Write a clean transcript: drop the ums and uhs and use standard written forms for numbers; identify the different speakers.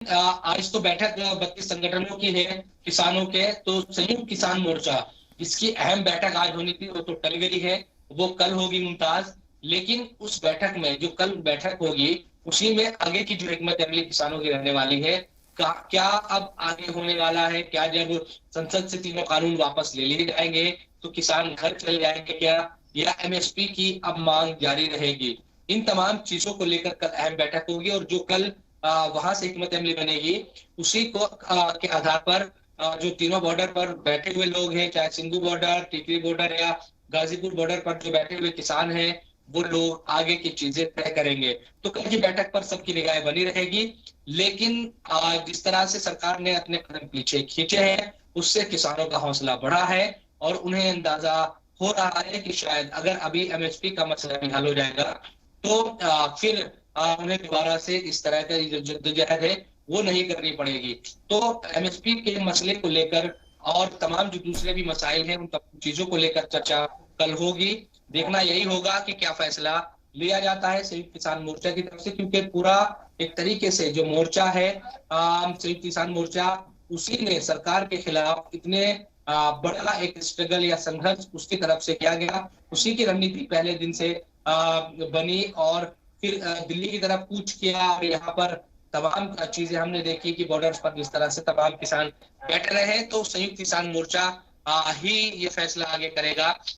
Speaker 1: आज तो बैठक 32 संगठनों की है किसानों के, तो संयुक्त किसान मोर्चा इसकी अहम बैठक आज होनी थी, वो तो टल गई है। वो कल होगी मुमताज। लेकिन उस बैठक में जो कल बैठक होगी उसी में आगे की जो हिकमत अमली किसानों की रहने वाली है। क्या अब आगे होने वाला है? क्या जब संसद से तीनों कानून वापस ले लिए जाएंगे तो किसान घर चले जाएंगे क्या, या एमएसपी की अब मांग जारी रहेगी? इन तमाम चीजों को लेकर कल अहम बैठक होगी, और जो कल वहां से हिकमत अमली बनेगी उसी को के आधार पर जो तीनों बॉर्डर पर बैठे हुए लोग हैं, चाहे सिंधु बॉर्डर, टिकरी बॉर्डर या गाजीपुर बॉर्डर पर जो बैठे हुए किसान हैं, वो लोग आगे की चीजें तय करेंगे। तो कल की बैठक पर सबकी निगाहें बनी रहेगी। लेकिन जिस तरह से सरकार ने अपने कदम पीछे खींचे हैं उससे किसानों का हौसला बढ़ा है, और उन्हें अंदाजा हो रहा है कि शायद अगर अभी एमएसपी का मसला भी हल हो जाएगा तो फिर उन्हें दोबारा से इस तरह का जो जद्दोजहद है वो नहीं करनी पड़ेगी। तो एमएसपी के मसले को लेकर और तमाम जो दूसरे भी मसाइल हैं उन तमाम चीजों को लेकर चर्चा कल होगी। देखना यही होगा कि क्या फैसला लिया जाता है संयुक्त किसान मोर्चा की तरफ से, क्योंकि पूरा एक तरीके से जो मोर्चा है संयुक्त किसान मोर्चा, उसी ने सरकार के खिलाफ इतने बड़ा एक स्ट्रगल या संघर्ष उसकी तरफ से किया गया। उसी की रणनीति पहले दिन से बनी, और फिर दिल्ली की तरफ कूच किया, और यहाँ पर तमाम चीजें हमने देखी कि बॉर्डर्स पर जिस तरह से तमाम किसान बैठ रहे हैं। तो संयुक्त किसान मोर्चा ही ये फैसला आगे करेगा